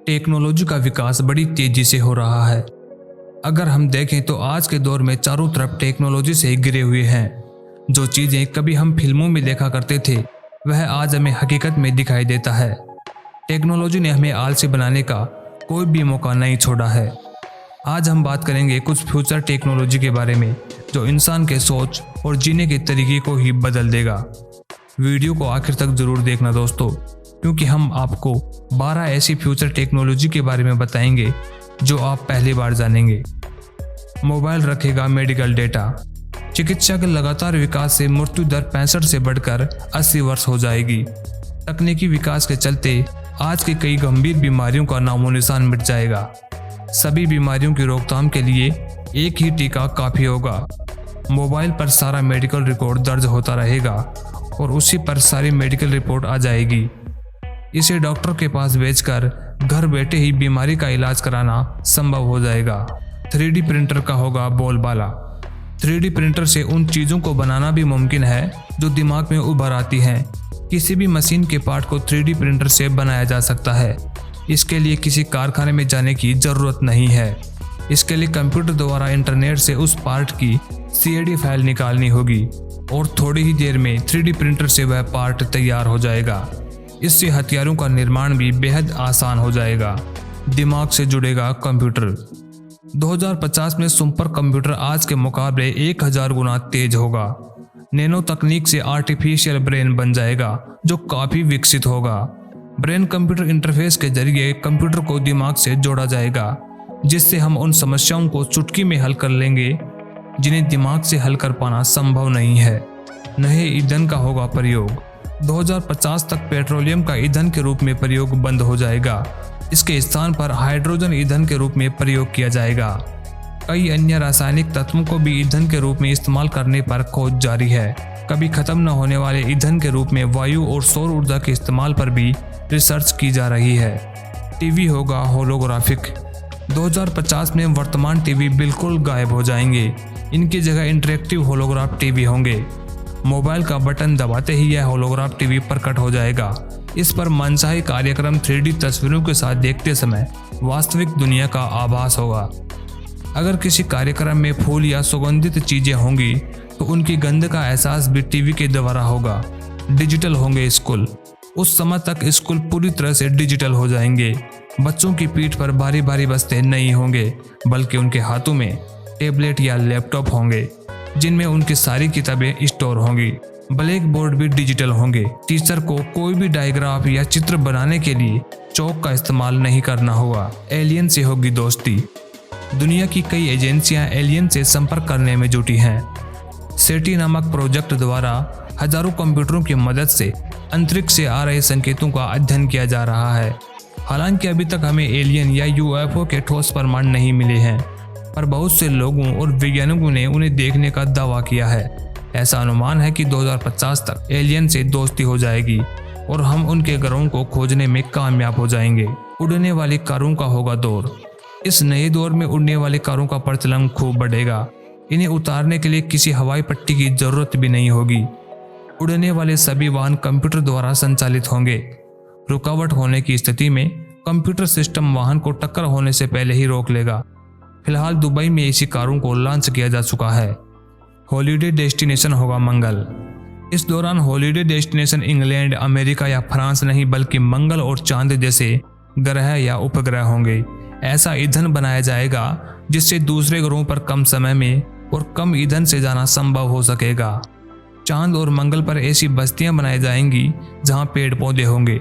Technology का विकास बड़ी तेजी से हो रहा है। अगर हम देखें तो आज के दौर में चारों तरफ टेक्नोलॉजी से घिरे हुए हैं। जो चीज़ें कभी हम फिल्मों में देखा करते थे वह आज हमें हकीकत में दिखाई देता है। टेक्नोलॉजी ने हमें आलसी बनाने का कोई भी मौका नहीं छोड़ा है। आज हम बात करेंगे कुछ फ्यूचर टेक्नोलॉजी के बारे में जो इंसान के सोच और जीने के तरीके को ही बदल देगा। वीडियो को आखिर तक जरूर देखना दोस्तों, क्योंकि हम आपको 12 ऐसी फ्यूचर टेक्नोलॉजी के बारे में बताएंगे जो आप पहली बार जानेंगे। मोबाइल रखेगा मेडिकल डेटा। चिकित्सा के लगातार विकास से मृत्यु दर 65 से बढ़कर 80 वर्ष हो जाएगी। तकनीकी विकास के चलते आज की कई गंभीर बीमारियों का नामो निशान मिट जाएगा। सभी बीमारियों की रोकथाम के लिए एक ही टीका काफी होगा। मोबाइल पर सारा मेडिकल रिकॉर्ड दर्ज होता रहेगा और उसी पर सारी मेडिकल रिपोर्ट आ जाएगी। इसे डॉक्टर के पास भेजकर घर बैठे ही बीमारी का इलाज कराना संभव हो जाएगा। 3D प्रिंटर का होगा बोलबाला। 3D प्रिंटर से उन चीज़ों को बनाना भी मुमकिन है जो दिमाग में उभर आती हैं। किसी भी मशीन के पार्ट को 3D प्रिंटर से बनाया जा सकता है। इसके लिए किसी कारखाने में जाने की जरूरत नहीं है। इसके लिए कंप्यूटर द्वारा इंटरनेट से उस पार्ट की CAD फाइल निकालनी होगी और थोड़ी ही देर में 3D प्रिंटर से वह पार्ट तैयार हो जाएगा। इससे हथियारों का निर्माण भी बेहद आसान हो जाएगा। दिमाग से जुड़ेगा कंप्यूटर। 2050 में सुपर कंप्यूटर आज के मुकाबले 1000 गुना तेज होगा। नैनो तकनीक से आर्टिफिशियल ब्रेन बन जाएगा जो काफी विकसित होगा। ब्रेन कंप्यूटर इंटरफेस के जरिए कंप्यूटर को दिमाग से जोड़ा जाएगा, जिससे हम उन समस्याओं को चुटकी में हल कर लेंगे जिन्हें दिमाग से हल कर पाना संभव नहीं है। नए ईंधन का होगा प्रयोग। 2050 तक पेट्रोलियम का ईंधन के रूप में प्रयोग बंद हो जाएगा। इसके स्थान पर हाइड्रोजन ईंधन के रूप में प्रयोग किया जाएगा। कई अन्य रासायनिक तत्वों को भी ईंधन के रूप में इस्तेमाल करने पर खोज जारी है। कभी खत्म न होने वाले ईंधन के रूप में वायु और सौर ऊर्जा के इस्तेमाल पर भी रिसर्च की जा रही है। टीवी होगा होलोग्राफिक। 2050 में वर्तमान टीवी बिल्कुल गायब हो जाएंगे। इनकी जगह इंटरेक्टिव होलोग्राफ टीवी होंगे। मोबाइल का बटन दबाते ही यह होलोग्राफ टीवी प्रकट हो जाएगा। इस पर मनचाही कार्यक्रम 3D तस्वीरों के साथ देखते समय वास्तविक दुनिया का आभास होगा। अगर किसी कार्यक्रम में फूल या सुगंधित चीजें होंगी तो उनकी गंध का एहसास भी टीवी के द्वारा होगा। डिजिटल होंगे स्कूल। उस समय तक स्कूल पूरी तरह से डिजिटल हो जाएंगे। बच्चों की पीठ पर भारी भारी बस्ते नहीं होंगे, बल्कि उनके हाथों में टैबलेट या लैपटॉप होंगे जिनमें उनकी सारी किताबें स्टोर होंगी। ब्लैक बोर्ड भी डिजिटल होंगे। टीचर को कोई भी डायग्राफ या चित्र बनाने के लिए चौक का इस्तेमाल नहीं करना होगा। एलियन से होगी दोस्ती। दुनिया की कई एजेंसियां एलियन से संपर्क करने में जुटी हैं। सेटी नामक प्रोजेक्ट द्वारा हजारों कंप्यूटरों की मदद से अंतरिक्ष से आ रहे संकेतों का अध्ययन किया जा रहा है। हालांकि अभी तक हमें एलियन या UFO के ठोस प्रमाण नहीं मिले हैं, पर बहुत से लोगों और वैज्ञानिकों ने उन्हें देखने का दावा किया है। ऐसा अनुमान है कि 2050 तक एलियन से दोस्ती हो जाएगी और हम उनके ग्रहों को खोजने में कामयाब हो जाएंगे। उड़ने वाली कारों का होगा दौर। इस नए दौर में उड़ने वाली कारों का प्रचलन खूब बढ़ेगा। इन्हें उतारने के लिए किसी हवाई पट्टी की जरूरत भी नहीं होगी। उड़ने वाले सभी वाहन कंप्यूटर द्वारा संचालित होंगे। रुकावट होने की स्थिति में कंप्यूटर सिस्टम वाहन को टक्कर होने से पहले ही रोक लेगा। फिलहाल दुबई में ऐसी कारों को लॉन्च किया जा चुका है। हॉलीडे डेस्टिनेशन होगा मंगल। इस दौरान हॉलीडे डेस्टिनेशन इंग्लैंड, अमेरिका या फ्रांस नहीं, बल्कि मंगल और चांद जैसे ग्रह या उपग्रह होंगे। ऐसा ईंधन बनाया जाएगा जिससे दूसरे ग्रहों पर कम समय में और कम ईंधन से जाना संभव हो सकेगा। चांद और मंगल पर ऐसी बस्तियां बनाई जाएंगी जहां पेड़ पौधे होंगे।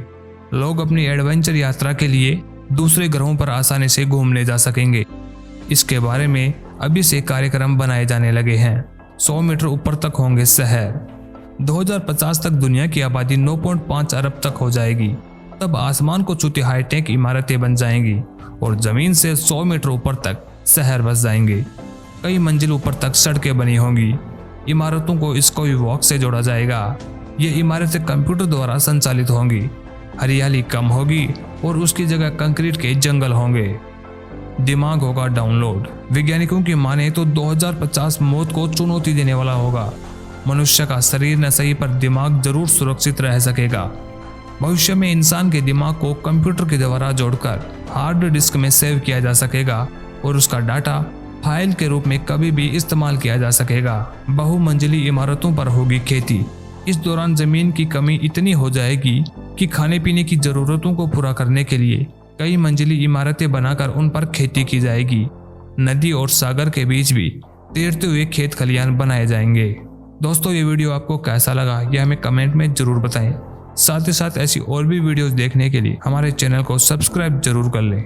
लोग अपनी एडवेंचर यात्रा के लिए दूसरे ग्रहों पर आसानी से घूमने जा सकेंगे। इसके बारे में अभी से कार्यक्रम बनाए जाने लगे हैं। 100 मीटर ऊपर तक होंगे शहर। 2050 तक दुनिया की आबादी 9.5 अरब तक हो जाएगी। तब आसमान को छूती हाईटेक इमारतें बन जाएंगी और जमीन से 100 मीटर ऊपर तक शहर बस जाएंगे। कई मंजिल ऊपर तक सड़कें बनी होंगी। इमारतों को स्काई वॉक से जोड़ा जाएगा। ये इमारतें कंप्यूटर द्वारा संचालित होंगी। हरियाली कम होगी और उसकी जगह कंक्रीट के जंगल होंगे। दिमाग होगा डाउनलोड। वैज्ञानिकों की माने तो 2050 मौत को चुनौती देने वाला होगा। मनुष्य का शरीर न सही पर दिमाग जरूर सुरक्षित रह सकेगा। भविष्य में इंसान के दिमाग को कंप्यूटर के द्वारा जोड़कर हार्ड डिस्क में सेव किया जा सकेगा और उसका डाटा फाइल के रूप में कभी भी इस्तेमाल किया जा सकेगा। बहुमंजिली इमारतों पर होगी खेती। इस दौरान जमीन की कमी इतनी हो जाएगी कि खाने पीने की जरूरतों को पूरा करने के लिए कई मंजिली इमारतें बनाकर उन पर खेती की जाएगी। नदी और सागर के बीच भी तैरते हुए खेत खलियान बनाए जाएंगे। दोस्तों, ये वीडियो आपको कैसा लगा यह हमें कमेंट में जरूर बताएं। साथ ही साथ ऐसी और भी वीडियोस देखने के लिए हमारे चैनल को सब्सक्राइब जरूर कर लें।